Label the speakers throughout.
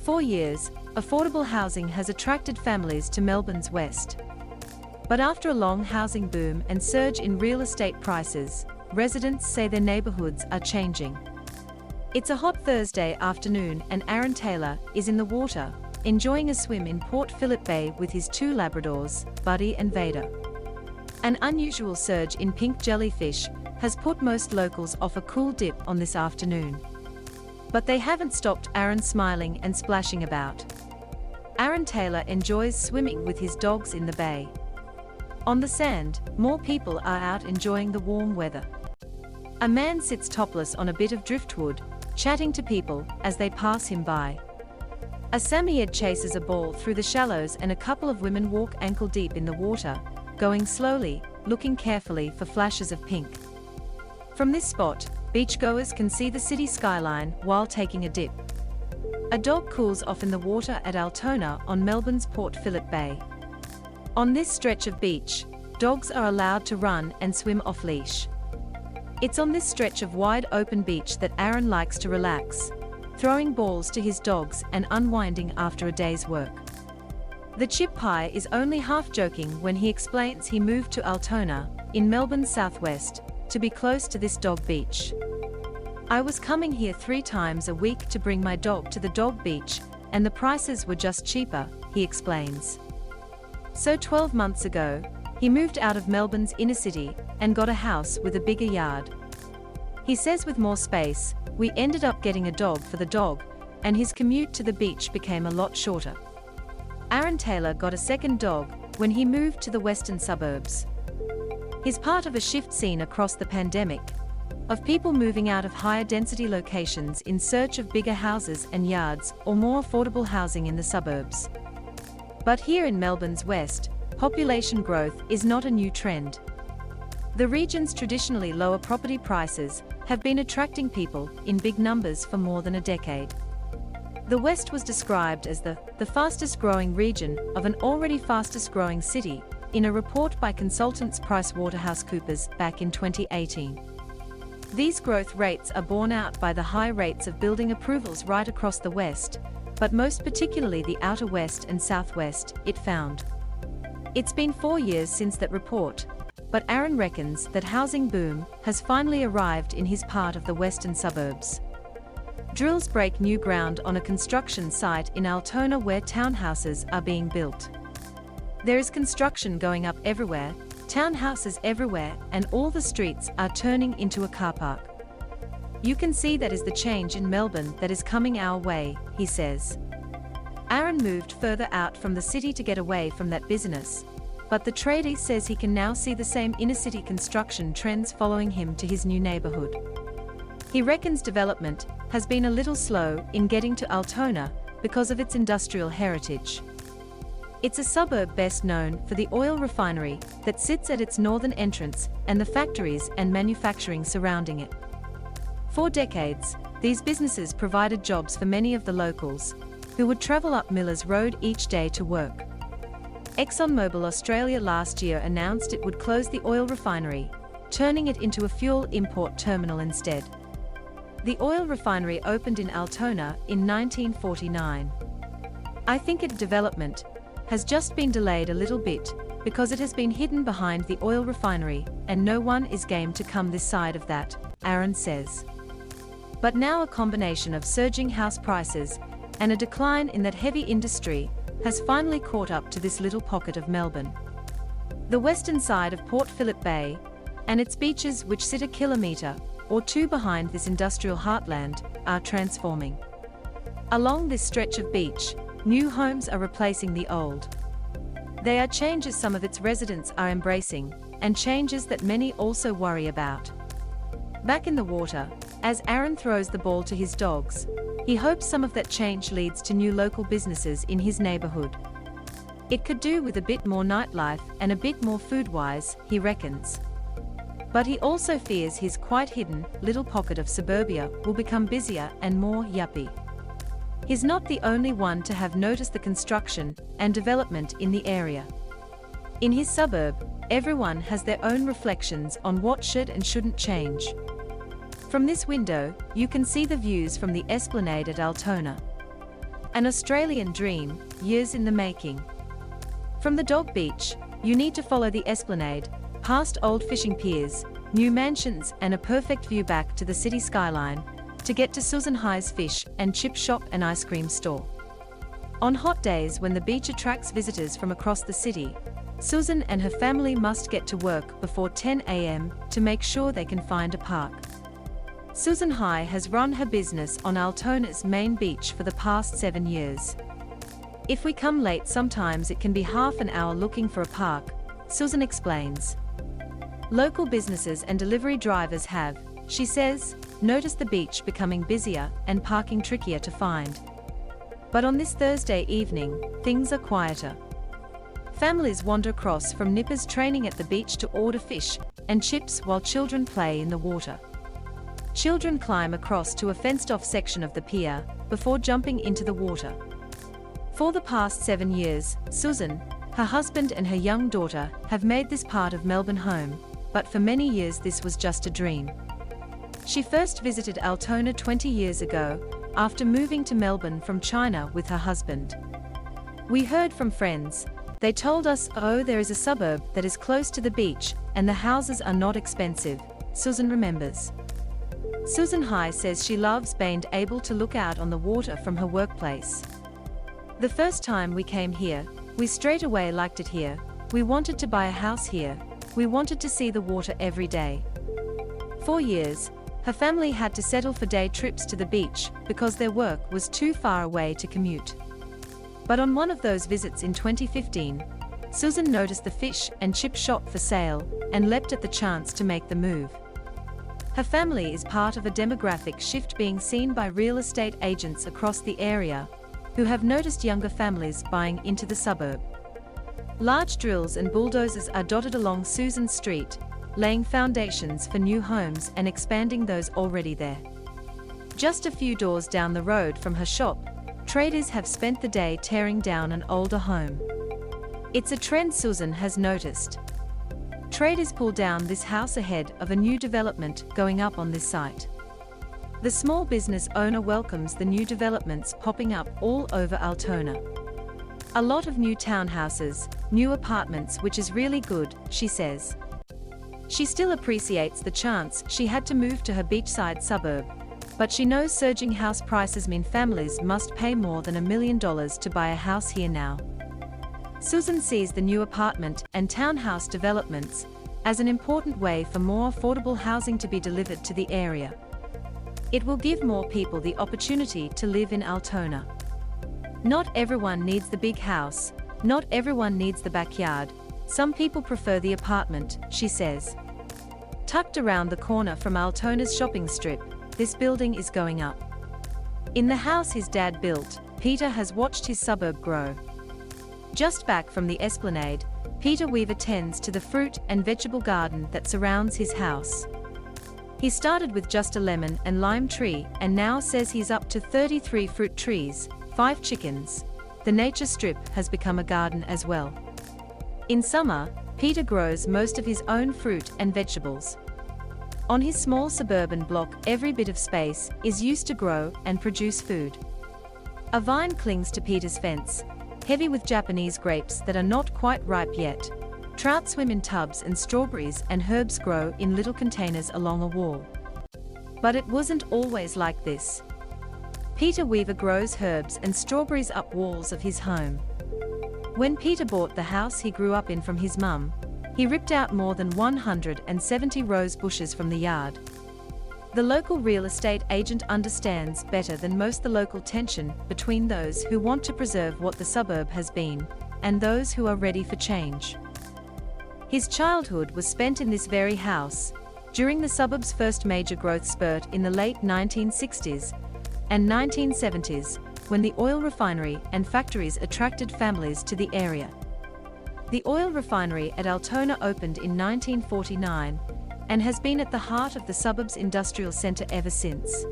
Speaker 1: For years, affordable housing has attracted families to Melbourne's west. But after a long housing boom and surge in real estate prices, residents say their neighbourhoods are changing. It's a hot Thursday afternoon and Aaron Taylor is in the water, enjoying a swim in Port Phillip Bay with his two Labradors, Buddy and Vader. An unusual surge in pink jellyfish has put most locals off a cool dip on this afternoon. But they haven't stopped Aaron smiling and splashing about. Aaron Taylor enjoys swimming with his dogs in the bay. On the sand, more people are out enjoying the warm weather. A man sits topless on a bit of driftwood, chatting to people as they pass him by. A Samoyed chases a ball through the shallows and a couple of women walk ankle deep in the water, going slowly, looking carefully for flashes of pink. From this spot, beachgoers can see the city skyline while taking a dip. A dog cools off in the water at Altona on Melbourne's Port Phillip Bay. On this stretch of beach, dogs are allowed to run and swim off-leash. It's on this stretch of wide open beach that Aaron likes to relax, throwing balls to his dogs and unwinding after a day's work. The chip pie is only half joking when he explains he moved to Altona, in Melbourne's southwest, to be close to this dog beach. I was coming here 3 times a week to bring my dog to the dog beach, and the prices were just cheaper, he explains. So 12 months ago, he moved out of Melbourne's inner city and got a house with a bigger yard. He says with more space, we ended up getting a dog for the dog, and his commute to the beach became a lot shorter. Aaron Taylor got a second dog when he moved to the western suburbs. He's part of a shift seen across the pandemic, of people moving out of higher density locations in search of bigger houses and yards or more affordable housing in the suburbs. But here in Melbourne's west, population growth is not a new trend. The region's traditionally lower property prices have been attracting people in big numbers for more than a decade. The West was described as the fastest growing region of an already fastest growing city in a report by consultants PricewaterhouseCoopers back in 2018. These growth rates are borne out by the high rates of building approvals right across the West, but most particularly the outer west and southwest, it found. It's been 4 years since that report, but Aaron reckons that housing boom has finally arrived in his part of the western suburbs. Drills break new ground on a construction site in Altona where townhouses are being built. There is construction going up everywhere, townhouses everywhere, and all the streets are turning into a car park. You can see that is the change in Melbourne that is coming our way, he says. Aaron moved further out from the city to get away from that business, but the tradie says he can now see the same inner-city construction trends following him to his new neighbourhood. He reckons development has been a little slow in getting to Altona because of its industrial heritage. It's a suburb best known for the oil refinery that sits at its northern entrance and the factories and manufacturing surrounding it. For decades, these businesses provided jobs for many of the locals, who would travel up Millers Road each day to work. ExxonMobil Australia last year announced it would close the oil refinery, turning it into a fuel import terminal instead. The oil refinery opened in Altona in 1949. I think its development has just been delayed a little bit because it has been hidden behind the oil refinery and no one is game to come this side of that, Aaron says. But now a combination of surging house prices and a decline in that heavy industry has finally caught up to this little pocket of Melbourne. The western side of Port Phillip Bay, and its beaches which sit a kilometre or 2 behind this industrial heartland, are transforming. Along this stretch of beach, new homes are replacing the old. They are changes some of its residents are embracing, and changes that many also worry about. Back in the water, as Aaron throws the ball to his dogs, he hopes some of that change leads to new local businesses in his neighbourhood. It could do with a bit more nightlife and a bit more food-wise, he reckons. But he also fears his quite hidden little pocket of suburbia will become busier and more yuppie. He's not the only one to have noticed the construction and development in the area. In his suburb, everyone has their own reflections on what should and shouldn't change. From this window, you can see the views from the esplanade at Altona. An Australian dream, years in the making. From the dog beach, you need to follow the esplanade, past old fishing piers, new mansions and a perfect view back to the city skyline, to get to Susan High's fish and chip shop and ice cream store. On hot days when the beach attracts visitors from across the city, Susan and her family must get to work before 10 a.m. to make sure they can find a park. Susan High has run her business on Altona's main beach for the past 7 years. If we come late, sometimes it can be half an hour looking for a park, Susan explains. Local businesses and delivery drivers have, she says, noticed the beach becoming busier and parking trickier to find. But on this Thursday evening, things are quieter. Families wander across from nippers training at the beach to order fish and chips while children play in the water. Children climb across to a fenced-off section of the pier before jumping into the water. For the past 7 years, Susan, her husband and her young daughter have made this part of Melbourne home, but for many years this was just a dream. She first visited Altona 20 years ago, after moving to Melbourne from China with her husband. We heard from friends. They told us, oh, there is a suburb that is close to the beach, and the houses are not expensive, Susan remembers. Susan High says she loves being able to look out on the water from her workplace. The first time we came here, we straight away liked it here. We wanted to buy a house here. We wanted to see the water every day. For years, her family had to settle for day trips to the beach because their work was too far away to commute. But on one of those visits in 2015, Susan noticed the fish and chip shop for sale and leapt at the chance to make the move. Her family is part of a demographic shift being seen by real estate agents across the area, who have noticed younger families buying into the suburb. Large drills and bulldozers are dotted along Susan Street, laying foundations for new homes and expanding those already there. Just a few doors down the road from her shop, traders have spent the day tearing down an older home. It's a trend Susan has noticed. Traders pull down this house ahead of a new development going up on this site. The small business owner welcomes the new developments popping up all over Altona. A lot of new townhouses, new apartments, which is really good, she says. She still appreciates the chance she had to move to her beachside suburb, but she knows surging house prices mean families must pay more than $1 million to buy a house here now. Susan sees the new apartment and townhouse developments as an important way for more affordable housing to be delivered to the area. It will give more people the opportunity to live in Altona. Not everyone needs the big house, not everyone needs the backyard. Some people prefer the apartment, she says. Tucked around the corner from Altona's shopping strip, this building is going up. In the house his dad built, Peter has watched his suburb grow. Just back from the esplanade, Peter Weaver tends to the fruit and vegetable garden that surrounds his house. He started with just a lemon and lime tree and now says he's up to 33 fruit trees, 5 chickens. The nature strip has become a garden as well. In summer, Peter grows most of his own fruit and vegetables. On his small suburban block, every bit of space is used to grow and produce food. A vine clings to Peter's fence, heavy with Japanese grapes that are not quite ripe yet. Trout swim in tubs and strawberries and herbs grow in little containers along a wall. But it wasn't always like this. Peter Weaver grows herbs and strawberries up walls of his home. When Peter bought the house he grew up in from his mum, he ripped out more than 170 rose bushes from the yard. The local real estate agent understands better than most the local tension between those who want to preserve what the suburb has been, and those who are ready for change. His childhood was spent in this very house, during the suburb's first major growth spurt in the late 1960s and 1970s, when the oil refinery and factories attracted families to the area. The oil refinery at Altona opened in 1949 and has been at the heart of the suburb's industrial centre ever since.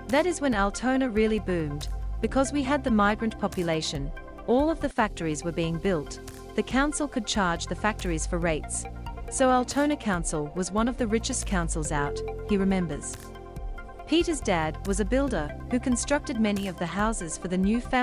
Speaker 1: That is when Altona really boomed, because we had the migrant population, all of the factories were being built, the council could charge the factories for rates, so Altona Council was one of the richest councils out, he remembers. Peter's dad was a builder who constructed many of the houses for the new family.